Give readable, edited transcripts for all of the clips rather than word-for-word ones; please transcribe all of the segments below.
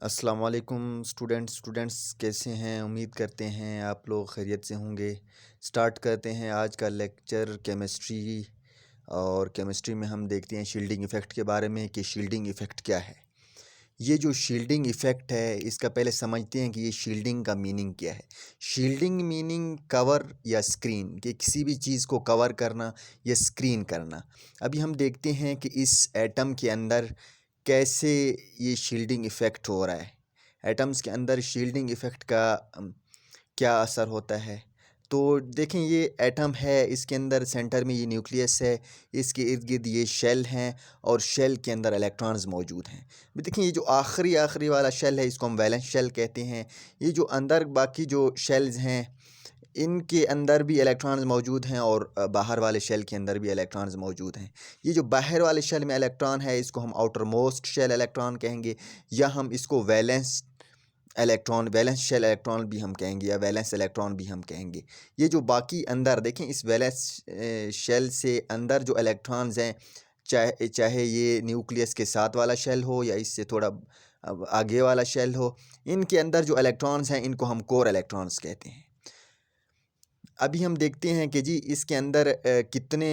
अस्सलाम वालेकुम स्टूडेंट्स कैसे हैं। उम्मीद करते हैं आप लोग खैरियत से होंगे। स्टार्ट करते हैं आज का लेक्चर केमिस्ट्री। और केमिस्ट्री में हम देखते हैं शील्डिंग इफ़ेक्ट के बारे में कि शील्डिंग इफ़ेक्ट क्या है। ये जो शील्डिंग इफ़ेक्ट है इसका पहले समझते हैं कि ये शील्डिंग का मीनिंग क्या है। शील्डिंग मीनिंग कवर या स्क्रीन, कि किसी भी चीज़ को कवर करना या स्क्रीन करना। अभी हम देखते हैं कि इस एटम के अंदर कैसे ये शील्डिंग इफ़ेक्ट हो रहा है। एटम्स के अंदर शील्डिंग इफ़ेक्ट का क्या असर होता है। तो देखें, ये एटम है, इसके अंदर सेंटर में ये न्यूक्लियस है, इसके इर्द गिर्द ये शेल हैं और शेल के अंदर इलेक्ट्रॉन्स मौजूद हैं। भी देखें, ये जो आखिरी वाला शेल है इसको हम वैलेंस शेल कहते हैं। ये जो अंदर बाकी जो शेल्स हैं इनके अंदर भी इलेक्ट्रॉन्स मौजूद हैं और बाहर वाले शेल के अंदर भी इलेक्ट्रॉन्स मौजूद हैं। ये जो बाहर वाले शेल में इलेक्ट्रॉन है इसको हम आउटर मोस्ट शेल इलेक्ट्रॉन कहेंगे, या हम इसको वैलेंस शेल इलेक्ट्रॉन भी हम कहेंगे, या वैलेंस इलेक्ट्रॉन भी हम कहेंगे। ये जो बाकी अंदर देखें, इस वैलेंस शेल से अंदर जो इलेक्ट्रॉन्स हैं, चाहे चाहे ये न्यूक्लियस के साथ वाला शेल हो या इससे थोड़ा आगे वाला शेल हो, इनके अंदर जो इलेक्ट्रॉन्स हैं इनको हम कोर इलेक्ट्रॉन्स कहते हैं। अभी हम देखते हैं कि जी इसके अंदर कितने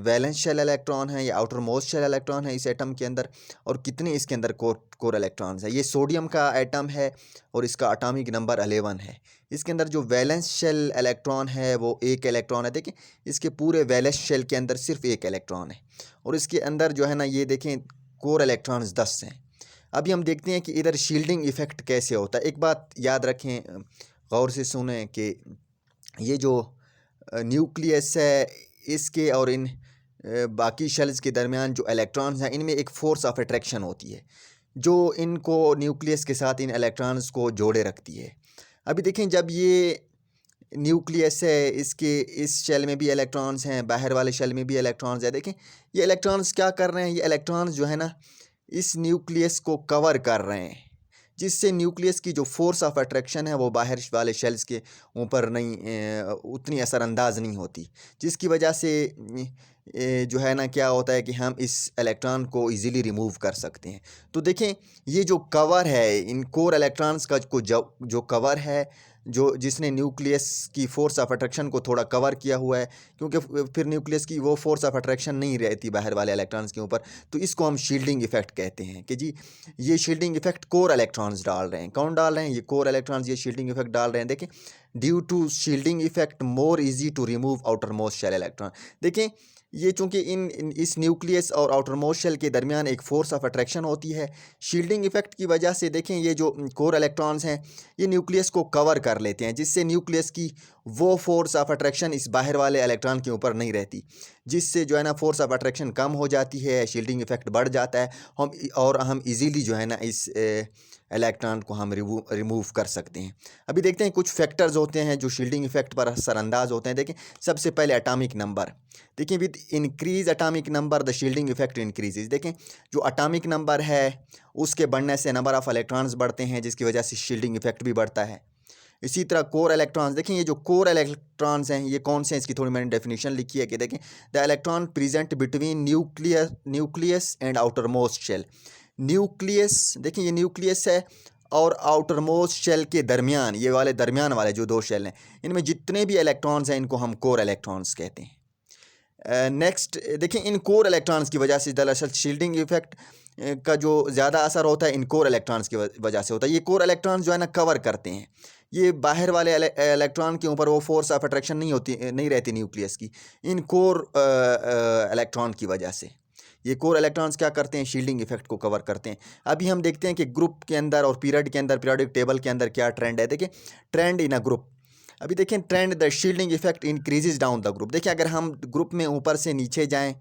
वैलेंस शेल इलेक्ट्रॉन हैं या आउटर मोस्ट शेल इलेक्ट्रॉन है इस एटम के अंदर, और कितने इसके अंदर कोर इलेक्ट्रॉन्स हैं। ये सोडियम का एटम है और इसका एटॉमिक नंबर 11 है। इसके अंदर जो वैलेंस शेल इलेक्ट्रॉन है वो एक इलेक्ट्रॉन है। देखें, इसके पूरे वैलेंस शेल के अंदर सिर्फ एक इलेक्ट्रॉन है, और इसके अंदर जो है ना, ये देखें कोर इलेक्ट्रॉन्स 10 हैं। अभी हम देखते हैं कि इधर शील्डिंग इफ़ेक्ट कैसे होता है। एक बात याद रखें, गौर से सुनें कि ये जो न्यूक्लियस है इसके और इन बाकी शेल्स के दरमियान जो इलेक्ट्रॉन्स हैं इनमें एक फ़ोर्स ऑफ अट्रैक्शन होती है जो इनको न्यूक्लियस के साथ इन इलेक्ट्रॉन्स को जोड़े रखती है। अभी देखें, जब ये न्यूक्लियस है इसके इस शेल में भी इलेक्ट्रॉन्स हैं, बाहर वाले शेल में भी इलेक्ट्रॉन्स हैं। देखें, ये इलेक्ट्रॉन्स क्या कर रहे हैं, ये इलेक्ट्रॉन्स जो है ना इस न्यूक्लियस को कवर कर रहे हैं, जिससे न्यूक्लियस की जो फोर्स ऑफ अट्रैक्शन है वो बाहर वाले शेल्स के ऊपर नहीं उतनी असरअंदाज नहीं होती, जिसकी वजह से जो है ना क्या होता है कि हम इस इलेक्ट्रॉन को इजीली रिमूव कर सकते हैं। तो देखें, ये जो कवर है इन कोर इलेक्ट्रॉन्स का जो कवर है, जो जिसने न्यूक्लियस की फ़ोर्स ऑफ अट्रैक्शन को थोड़ा कवर किया हुआ है, क्योंकि फिर न्यूक्लियस की वो फोर्स ऑफ अट्रैक्शन नहीं रहती बाहर वाले इलेक्ट्रॉन्स के ऊपर, तो इसको हम शील्डिंग इफ़ेक्ट कहते हैं कि जी ये शील्डिंग इफ़ेक्ट कोर इलेक्ट्रॉन्स डाल रहे हैं। कौन डाल रहे हैं? ये कोर इलेक्ट्रॉन्स ये शील्डिंग इफ़ेक्ट डाल रहे हैं। देखें, due to shielding effect more easy to remove outermost shell electron. देखें, ये चूँकि इस न्यूक्लियस और आउटर मोस्ट शेल के दरमियान एक फ़ोर्स ऑफ अट्रैक्शन होती है, शील्डिंग इफ़ेक्ट की वजह से देखें ये जो कोर इलेक्ट्रॉन्स हैं ये न्यूक्लियस को कवर कर लेते हैं, जिससे न्यूक्लियस की वो फोर्स ऑफ अट्रैक्शन इस बाहर वाले इलेक्ट्रॉन के ऊपर नहीं रहती, जिससे जो है ना फोर्स ऑफ अट्रैक्शन कम हो जाती है, शील्डिंग इफ़ेक्ट बढ़ जाता है। हम इजीली जो है ना इस इलेक्ट्रॉन को हम रिमूव कर सकते हैं। अभी देखते हैं कुछ फैक्टर्स होते हैं जो शील्डिंग इफ़ेक्ट पर असरअंदाज होते हैं। देखें, सबसे पहले एटॉमिक नंबर। देखिए, with increase atomic number the shielding effect increases. देखें, जो एटॉमिक नंबर है उसके बढ़ने से नंबर ऑफ़ इलेक्ट्रॉन्स बढ़ते हैं, जिसकी वजह से शील्डिंग इफ़ेक्ट भी बढ़ता है। इसी तरह कोर इलेक्ट्रॉन्स। देखें, ये जो कोर इलेक्ट्रॉन्स हैं ये कौन से हैं, इसकी थोड़ी मैंने डेफिनेशन लिखी है कि देखें, the electron present between nucleus and outermost shell. Nucleus, देखिए ये न्यूक्लियस है और आउटर मोस्ट शेल के दरमियान, ये वाले दरमियान वाले जो दो शेल हैं इनमें जितने भी इलेक्ट्रॉन्स हैं इनको हम कोर इलेक्ट्रॉन्स कहते हैं। नेक्स्ट देखें, इन कोर इलेक्ट्रॉन्स की वजह से दरअसल शील्डिंग इफ़ेक्ट का जो ज़्यादा असर होता है इन कोर इलेक्ट्रॉन्स की वजह से होता है। ये कोर इलेक्ट्रॉन्स जो है ना कवर करते हैं, ये बाहर वाले इलेक्ट्रॉन के ऊपर वो फोर्स ऑफ अट्रैक्शन नहीं रहती न्यूक्लियस की, इन कोर इलेक्ट्रॉन की वजह से। ये कोर इलेक्ट्रॉन्स क्या करते हैं, शील्डिंग इफ़ेक्ट को कवर करते हैं। अभी हम देखते हैं कि ग्रुप के अंदर और पीरियड के अंदर, पीरियोडिक टेबल के अंदर क्या ट्रेंड है। देखिए, ट्रेंड इन अ ग्रुप। अभी देखें, trend the shielding effect increases down the group. देखिए, अगर हम ग्रुप में ऊपर से नीचे जाएं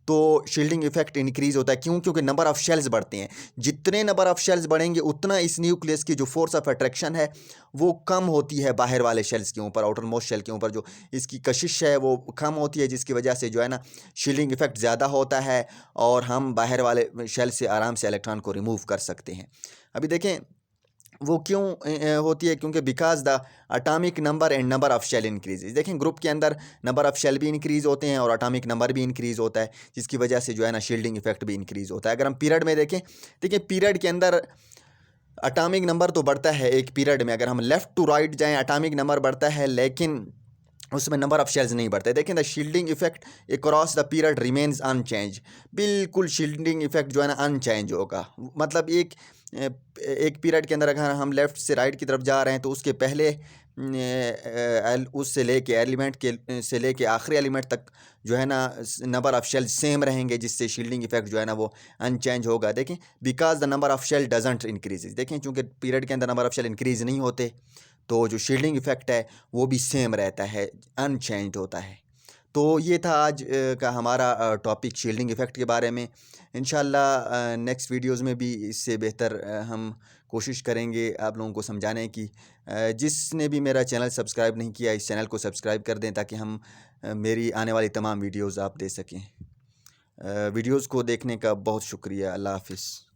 तो शील्डिंग इफेक्ट इंक्रीज होता है। क्यों? क्योंकि नंबर ऑफ शेल्स बढ़ते हैं। जितने नंबर ऑफ शेल्स बढ़ेंगे उतना इस न्यूक्लियस की जो फोर्स ऑफ अट्रैक्शन है वो कम होती है बाहर वाले शेल्स के ऊपर, आउटर मोस्ट शेल के ऊपर जो इसकी कशिश है वो कम होती है, जिसकी वजह से जो है ना शील्डिंग इफेक्ट ज़्यादा होता है और हम बाहर वाले शेल से आराम से इलेक्ट्रॉन को रिमूव कर सकते हैं। अभी देखें वो क्यों होती है, क्योंकि because the atomic number and number of shell increases. देखें, ग्रुप के अंदर नंबर ऑफ शेल भी इंक्रीज़ होते हैं और अटामिक नंबर भी इंक्रीज़ होता है, जिसकी वजह से जो है ना शील्डिंग इफेक्ट भी इंक्रीज़ होता है। अगर हम पीरियड में देखें, देखिए पीरियड के अंदर एटॉमिक नंबर तो बढ़ता है एक पीरियड में, अगर हम लेफ़्ट टू राइट जाएँ एटॉमिक नंबर बढ़ता है, लेकिन उसमें नंबर ऑफ शेल्स नहीं बढ़ते। देखें the shielding effect across the period remains unchange, बिल्कुल शील्डिंग इफेक्ट जो है ना अनचेंज होगा। मतलब एक पीरियड के अंदर अगर हम लेफ़्ट से राइट की तरफ जा रहे हैं तो उसके पहले उससे लेके एलिमेंट के से लेके आखिरी एलिमेंट तक जो है ना नंबर ऑफ शेल सेम रहेंगे, जिससे शील्डिंग इफेक्ट जो है ना वो अनचेंज होगा। देखें because the number of shell doesn't increase, देखें चूँकि पीरियड के अंदर नंबर ऑफ शेल इंक्रीज नहीं होते तो जो शील्डिंग इफेक्ट है वो भी सेम रहता है, अनचेंज होता है। तो ये था आज का हमारा टॉपिक शील्डिंग इफेक्ट के बारे में। इंशाल्लाह नेक्स्ट वीडियोज़ में भी इससे बेहतर हम कोशिश करेंगे आप लोगों को समझाने की। जिसने भी मेरा चैनल सब्सक्राइब नहीं किया, इस चैनल को सब्सक्राइब कर दें ताकि हम मेरी आने वाली तमाम वीडियोज़ आप दे सकें। वीडियोज़ को देखने का बहुत शुक्रिया। अल्लाह हाफ़िज़।